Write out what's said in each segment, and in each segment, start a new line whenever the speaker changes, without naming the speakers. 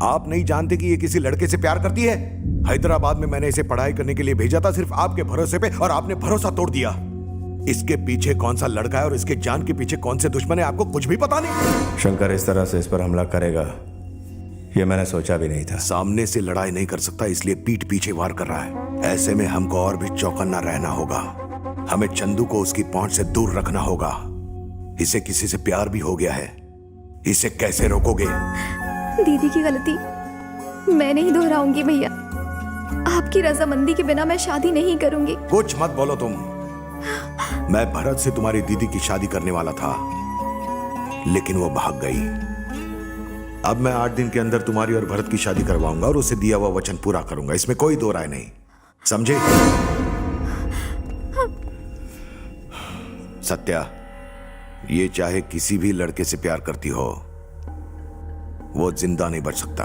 आप नहीं जानते कि ये किसी लड़के से प्यार करती है? हैदराबाद में मैंने इसे पढ़ाई करने के लिए भेजा था सिर्फ आपके भरोसे पे, और आपने भरोसा तोड़ दिया। इसके पीछे कौन सा लड़का है और इसके जान के पीछे कौन से दुश्मन है, आपको कुछ भी पता नहीं।
शंकर इस तरह से इस पर हमला करेगा ये मैंने सोचा भी नहीं था।
सामने से लड़ाई नहीं कर सकता, इसलिए पीठ पीछे वार कर रहा है। ऐसे में हमको और भी चौकन्ना रहना होगा। हमें चंदू को उसकी पहुंच से दूर रखना होगा। इसे किसी से प्यार भी हो गया है, इसे कैसे रोकोगे?
दीदी की गलती मैं नहीं दोहराऊंगी भैया। आपकी रजामंदी के बिना मैं शादी नहीं करूंगी।
कुछ मत बोलो तुम। मैं भरत से तुम्हारी दीदी की शादी करने वाला था, लेकिन वो भाग गई। अब मैं 8 दिन के अंदर तुम्हारी और भरत की शादी करवाऊंगा और उसे दिया हुआ वचन पूरा करूंगा, इसमें कोई दो राय नहीं, समझे? सत्या, ये चाहे किसी भी लड़के से प्यार करती हो, वो जिंदा नहीं बच सकता।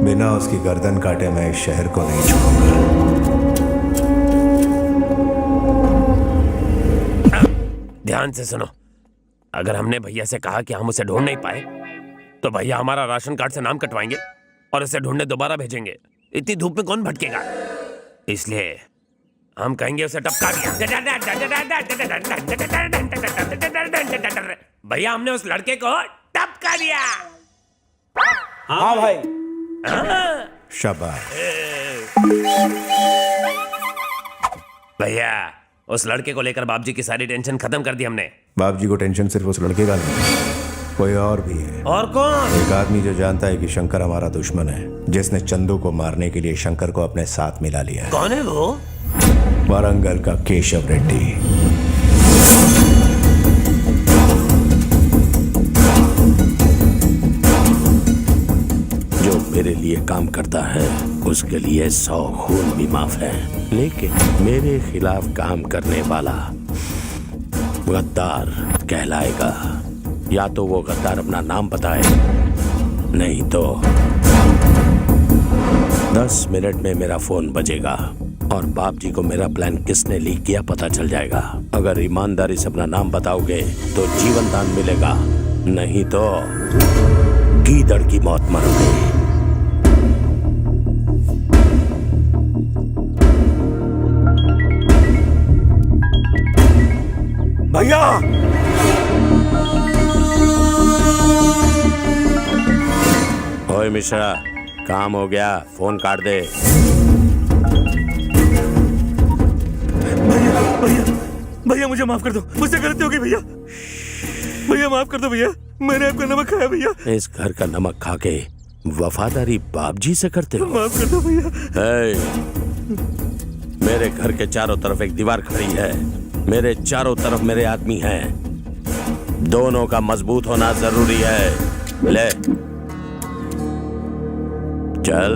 बिना उसकी गर्दन काटे मैं इस शहर को नहीं छोड़ूंगा।
ध्यान से सुनो, अगर हमने भैया से कहा कि हम उसे ढूंढ नहीं पाए तो भैया हमारा राशन कार्ड से नाम कटवाएंगे और उसे ढूंढने दोबारा भेजेंगे। इतनी धूप में कौन भटकेगा? इसलिए हम कहेंगे उसे टपका दिया। भैया हमने उस लड़के को टपका दिया।
हाँ भाई।
शाबाश।
भैया उस लड़के को लेकर बाप जी की सारी टेंशन खत्म कर दी हमने।
बाप जी को टेंशन सिर्फ उस लड़के का नहीं, कोई और भी है।
और कौन?
एक आदमी जो जानता है कि शंकर हमारा दुश्मन है, जिसने चंदू को मारने के लिए शंकर को अपने साथ मिला लिया है।
कौन है वो?
वारंगल का केशव रेड्डी।
जो मेरे लिए काम करता है उसके लिए 100 खून भी माफ है, लेकिन मेरे खिलाफ काम करने वाला गद्दार कहलाएगा। या तो वो गद्दार अपना नाम बताए, नहीं तो 10 मिनट में मेरा फोन बजेगा और बाप जी को मेरा प्लान किसने लीक किया पता चल जाएगा। अगर ईमानदारी से अपना नाम बताओगे तो जीवन दान मिलेगा, नहीं तो गीदड़ की मौत मरोगे।
भैया!
ओए मिश्रा, काम हो गया, फोन काट दे।
भैया मुझे माफ कर दो, मुझसे गलती हो गई भैया। भैया माफ कर दो भैया, मैंने आपका नमक खाया भैया।
इस घर का नमक खा के वफादारी बाप जी से करते हो?
माफ कर दो भैया।
मेरे घर के चारों तरफ एक दीवार खड़ी है, मेरे चारों तरफ मेरे आदमी हैं, दोनों का मजबूत होना जरूरी है। ले चल।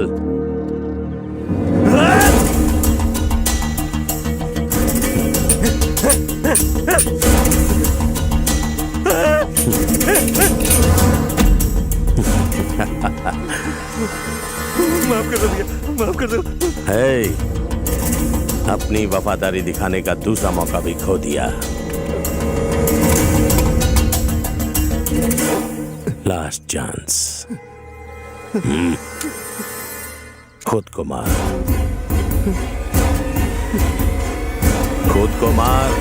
माफ कर दो भैया, माफ कर दो।
अपनी वफादारी दिखाने का दूसरा मौका भी खो दिया। Last chance. खुद को मार, खुद को मार।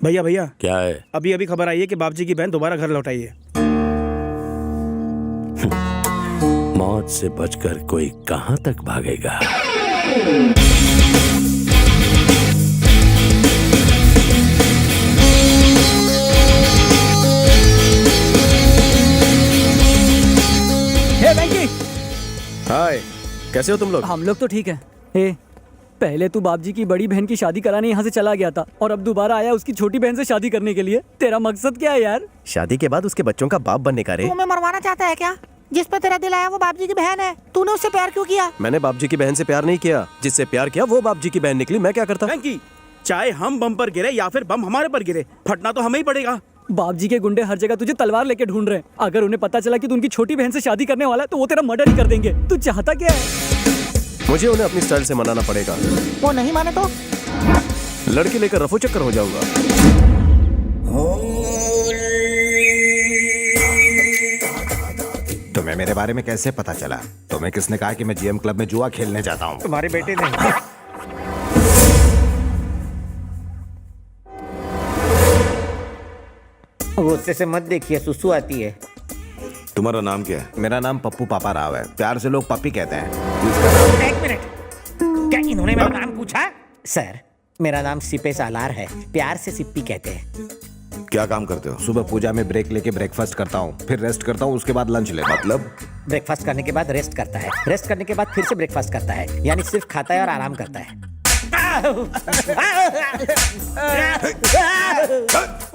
भैया भैया
क्या है?
अभी अभी खबर आई है कि बाप जी की बहन दोबारा घर लौट आई है।
मौत से बचकर कोई कहां तक भागेगा?
हे वेंकी।
हाय, कैसे हो तुम लोग?
हम लोग तो ठीक है। हे, पहले तू बाप जी की बड़ी बहन की शादी कराने यहाँ से चला गया था और अब दोबारा आया उसकी छोटी बहन से शादी करने के लिए। तेरा मकसद क्या है यार?
शादी के बाद उसके बच्चों का बाप बनने का रे।
तू हमें मरवाना चाहता है क्या? जिस पे तेरा दिल आया वो बाप जी की बहन है, तूने उससे प्यार क्यों किया?
मैंने बाप जी की बहन से प्यार नहीं किया, जिससे प्यार किया वो बाप जी की बहन निकली। मैं क्या करता?
वेंकी, चाहे हम बम पर गिरे या फिर बम हमारे पर गिरे, फटना तो हमें ही पड़ेगा।
बाप जी के गुंडे हर जगह तुझे तलवार लेके ढूंढ रहे हैं। अगर उन्हें पता चला कि तू उनकी छोटी बहन से शादी करने वाला है तो वो तेरा मर्डर ही कर देंगे। तू चाहता क्या है?
मुझे उन्हें अपनी स्टाइल से मनाना पड़ेगा।
वो नहीं माने तो?
लड़की लेकर रफू चक्कर हो जाऊंगा।
तुम्हें मेरे बारे में कैसे पता चला? तुम्हें किसने कहा कि मैं जीएम क्लब में जुआ खेलने जाता हूँ?
तुम्हारे बेटे ने। गुस्से से मत देखिए, सुसु आती है।
तुम्हारा नाम क्या है?
मेरा नाम पप्पू पापा राव है, प्यार से लोग पप्पी कहते हैं।
एक मिनट, क्या इन्होंने मेरा नाम पूछा? सर, मेरा नाम सिपे सालार है, प्यार से सिप्पी कहते हैं।
क्या काम करते हो?
सुबह पूजा में ब्रेक लेके ब्रेकफास्ट करता हूँ, फिर रेस्ट करता हूँ, उसके बाद लंच लेता हूँ।
मतलब?
ब्रेकफास्ट करने के बाद रेस्ट करता है, रेस्ट करने के बाद फिर से ब्रेकफास्ट करता है, यानी सिर्फ खाता है और आराम करता है।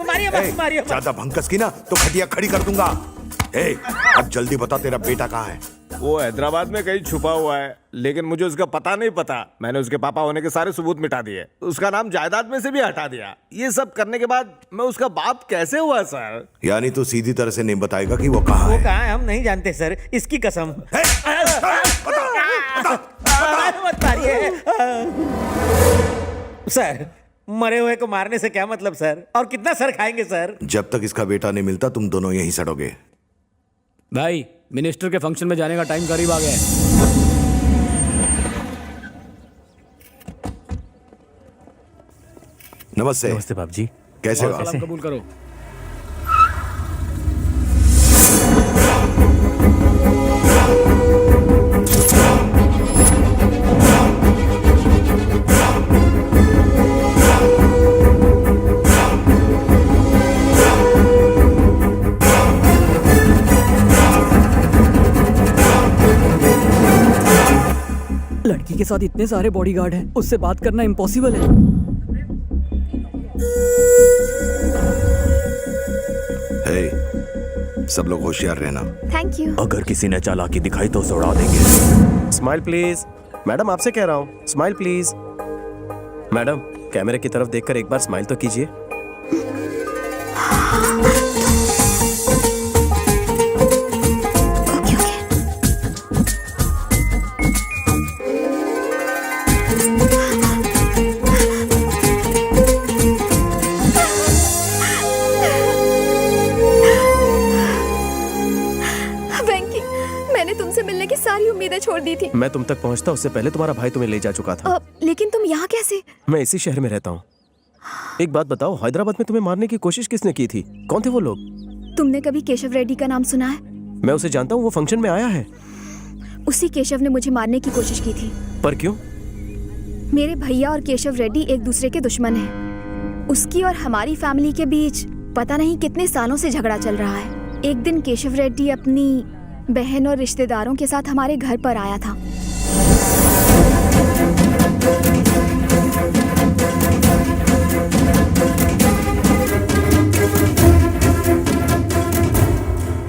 मारिए मत।
ज्यादा भंकस की ना तो खटिया खड़ी कर दूंगा। अब जल्दी बता, तेरा बेटा कहाँ है?
वो हैदराबाद में कहीं छुपा हुआ है, लेकिन मुझे उसका पता नहीं पता। मैंने उसके पापा होने के सारे सबूत मिटा दिए, उसका नाम जायदाद में से भी हटा दिया। ये सब करने के बाद मैं उसका बाप कैसे हुआ सर?
यानी तू सीधी तरह से नहीं बताएगा कि वो कहाँ है?
कहाँ है हम नहीं जानते सर, इसकी कसम। मत मारिए सर, मरे हुए को मारने से क्या मतलब सर? और कितना सर खाएंगे सर?
जब तक इसका बेटा नहीं मिलता तुम दोनों यहीं सड़ोगे।
भाई, मिनिस्टर के फंक्शन में जाने का टाइम करीब आ गया है।
नमस्ते।
नमस्ते बाप जी।
कैसे हो?
सलाम कबूल करो। लड़की के साथ इतने सारे बॉडीगार्ड हैं, उससे बात करना इम्पॉसिबल है।
सब लोग होशियार रहना।
Thank you.
अगर किसी ने चालाकी दिखाई तो उसे उड़ा देंगे। Smile please. मैडम, आपसे कह रहा हूँ, स्माइल प्लीज। मैडम, कैमरे की तरफ देखकर एक बार स्माइल तो कीजिए।
छोड़ दी थी।
मैं तुम तक पहुंचता उससे पहले तुम्हारा भाई तुम्हें ले जा चुका था।
लेकिन तुम यहाँ कैसे?
मैं इसी शहर में रहता हूँ। एक बात बताओ, हैदराबाद में तुम्हें मारने की कोशिश किसने की थी? कौन थे वो लोग?
तुमने कभी केशव रेड्डी का नाम सुना है?
मैं उसे जानता हूँ, वो फंक्शन में आया है।
उसी केशव ने मुझे मारने की कोशिश की थी।
पर क्यों?
मेरे भैया और केशव रेड्डी एक दूसरे के दुश्मन हैं। उसकी और हमारी फैमिली के बीच पता नहीं कितने सालों से झगड़ा चल रहा है। एक दिन केशव रेड्डी अपनी बहन और रिश्तेदारों के साथ हमारे घर पर आया था।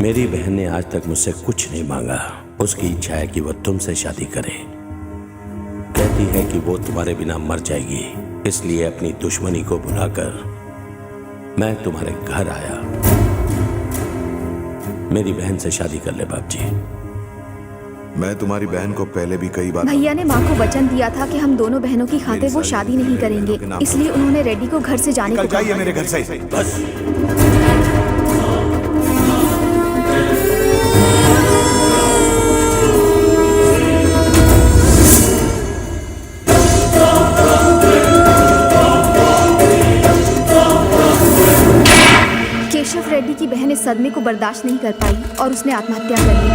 मेरी बहन ने आज तक मुझसे कुछ नहीं मांगा। उसकी इच्छा है कि वो तुमसे शादी करे। कहती है कि वो तुम्हारे बिना मर जाएगी, इसलिए अपनी दुश्मनी को भुलाकर मैं तुम्हारे घर आया। मेरी बहन से शादी कर ले बाप जी।
मैं तुम्हारी बहन को पहले भी कई बार
भैया ने माँ को वचन दिया था कि हम दोनों बहनों की खातिर वो शादी नहीं करेंगे, इसलिए उन्होंने रेड्डी को घर से जाने को कहा।
जाइए मेरे घर से।
बस
केशव रेड्डी की बहन इस सदमे को बर्दाश्त नहीं कर पाई और उसने आत्महत्या कर ली।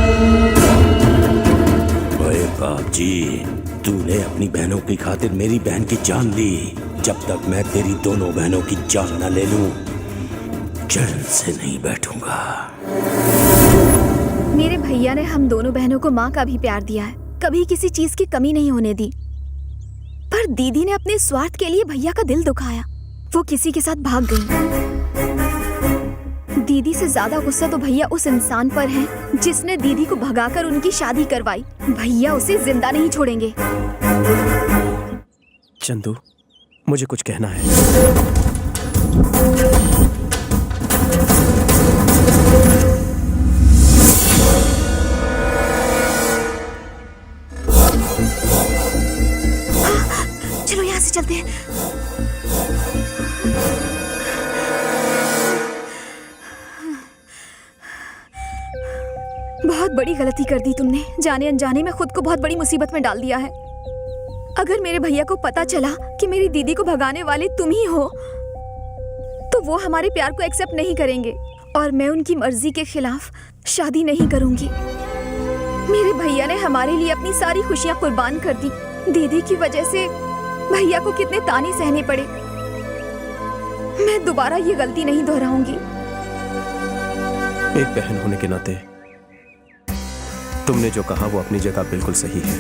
ओए बाप जी, तूने अपनी बहनों की खातिर मेरी बहन की जान ली। जब तक मैं तेरी दोनों बहनों की जान न ले लूं, चैन से नहीं बैठूंगा।
मेरे भैया ने हम दोनों बहनों को माँ का भी प्यार दिया है, कभी किसी चीज की कमी नहीं होने दी। पर दीदी ने अपने स्वार्थ के लिए भैया का दिल दुखाया। वो किसी के साथ भाग गई। दीदी से ज्यादा गुस्सा तो भैया उस इंसान पर है जिसने दीदी को भगाकर उनकी शादी करवाई। भैया उसे जिंदा नहीं छोड़ेंगे।
चंदू, मुझे कुछ कहना है।
से चलते हैं। बहुत बड़ी गलती कर दी तुमने। जाने अनजाने में खुद को बहुत बड़ी मुसीबत में डाल दिया है। अगर मेरे भैया को पता चला कि मेरी दीदी को भगाने वाले तुम ही हो तो वो हमारे प्यार को एक्सेप्ट नहीं करेंगे और मैं उनकी मर्जी के खिलाफ शादी नहीं करूंगी। मेरे भैया ने हमारे लिए अपनी सारी खुशियां कुर्बान कर दी। दीदी की वजह से भैया को कितने ताने सहने पड़े। मैं दोबारा ये गलती नहीं दोहराऊंगी।
एक बहन होने के नाते तुमने जो कहा वो अपनी जगह बिल्कुल सही है,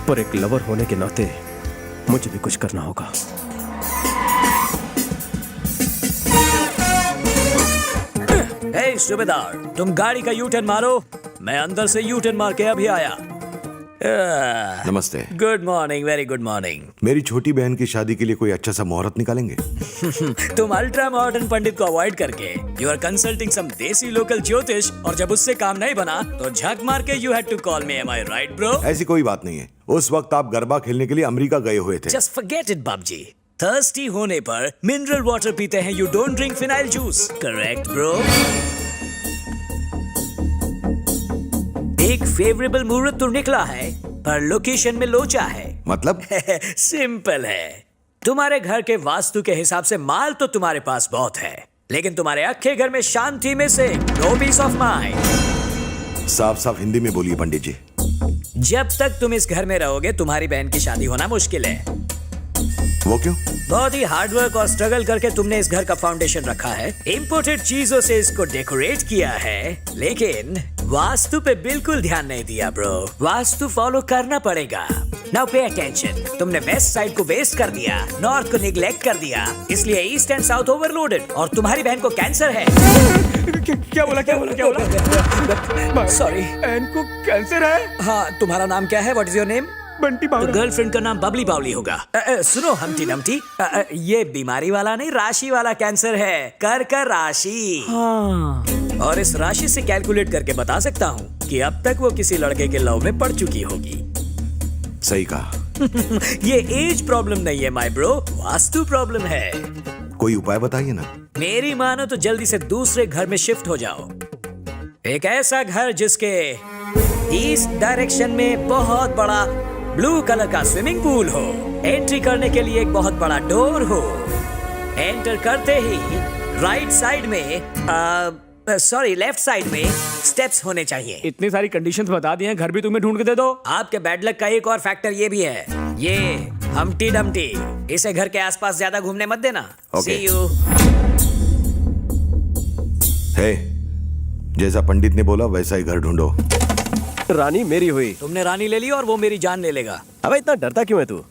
पर एक लवर होने के नाते मुझे भी कुछ करना होगा।
हे सूबेदार, तुम गाड़ी का यू टर्न मारो, मैं अंदर से यू टर्न मार के अभी आया।
नमस्ते।
Good morning, very good morning.
मेरी छोटी बहन की शादी के लिए कोई अच्छा सा मुहूर्त निकालेंगे?
तुम अल्ट्रा मॉडर्न पंडित को अवॉइड करके यू आर कंसल्टिंग सम देसी लोकल ज्योतिष, और जब उससे काम नहीं बना तो झक मार के you had to call me. Am I right bro?
ऐसी कोई बात नहीं है। उस वक्त आप गरबा खेलने के लिए अमेरिका गए हुए थे।
जस्ट फॉरगेट इट बाबूजी। थर्स्टी होने पर मिनरल वाटर पीते हैं, you don't drink phenyl juice, correct bro? एक फेवरेबल मुहूर्त तो निकला है पर लोकेशन में लोचा है।
मतलब?
सिंपल है। तुम्हारे घर के वास्तु के हिसाब से माल तो तुम्हारे पास बहुत है, लेकिन तुम्हारे अक्खे घर में शांति में से नो पीस ऑफ माइंड।
साफ साफ हिंदी में बोलिए पंडित जी।
जब तक तुम इस घर में रहोगे तुम्हारी बहन की शादी होना मुश्किल है।
वो क्यों?
बहुत ही हार्डवर्क और स्ट्रगल करके तुमने इस घर का फाउंडेशन रखा है, इंपोर्टेड चीजों से इसको डेकोरेट किया है, लेकिन वास्तु पे बिल्कुल ध्यान नहीं दिया ब्रो। वास्तु फॉलो करना पड़ेगा। Now pay attention. तुमने वेस्ट साइड को वेस्ट कर दिया, नॉर्थ को निगलेक्ट कर दिया, इसलिए ईस्ट एंड साउथ ओवरलोडेड, और तुम्हारी बहन को कैंसर है।
क्या बोला?
सॉरी,
बहन को कैंसर है?
हाँ, तुम्हारा नाम क्या है? What is your name?
Bunty
तो
बावड़ा।
गर्लफ्रेंड का नाम बबली बावली होगा। सुनो हमटी नमटी, ये बीमारी वाला नहीं, राशि वाला कैंसर है। कर राशि। हाँ। और इस राशि से कैलकुलेट करके बता सकता हूँ कि अब तक वो किसी लड़के के लव में पड़ चुकी होगी।
सही कहा।
ये एज प्रॉब्लम नहीं है माय ब्रो, वास्तु प्रॉब्लम है।
कोई उपाय बताइए ना।
मेरी मानो तो जल्दी से दूसरे घर में शिफ्ट हो जाओ। एक ऐसा घर जिसके ईस्ट डायरेक्शन में बहुत बड़ा ब्लू कलर का स्विमिंग पूल हो, एंट्री करने के लिए एक बहुत बड़ा डोर हो, एंटर करते ही राइट साइड में लेफ्ट साइड में स्टेप्स होने चाहिए।
इतनी सारी कंडीशंस बता दी हैं, घर भी तुम्हें ढूंढ के दे दो।
आपके बैड लक का एक और फैक्टर ये भी है, ये हमटी डमटी, इसे घर के आसपास ज्यादा घूमने मत देना।
Okay.
See you।
हे, जैसा पंडित ने बोला वैसा ही घर ढूंढो।
रानी मेरी हुई।
तुमने रानी ले ली और वो मेरी जान ले लेगा।
अबे इतना डरता क्यों है तू?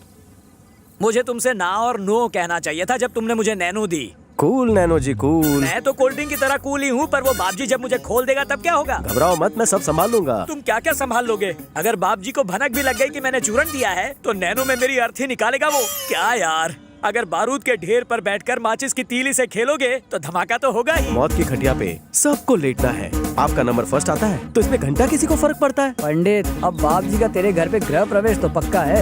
मुझे तुमसे ना और नो कहना चाहिए था जब तुमने मुझे नैनो दी।
कूल नैनो जी कूल।
मैं तो कोल्ड ड्रिंक की तरह कूल ही हूँ, पर वो बापजी जब मुझे खोल देगा तब क्या होगा?
घबराओ मत, मैं सब संभाल लूंगा।
तुम क्या क्या संभाल लोगे? अगर बापजी को भनक भी लग गई कि मैंने चूरन दिया है तो नैनो में मेरी अर्थी निकालेगा वो। क्या यार, अगर बारूद के ढेर पर बैठकर माचिस की तीली से खेलोगे तो धमाका तो होगा ही।
मौत की खटिया पे सबको लेटना है। आपका नंबर फर्स्ट आता है तो इसमें घंटा किसी को फर्क पड़ता है?
पंडित, अब बाप जी का तेरे घर पे गृह प्रवेश तो पक्का है।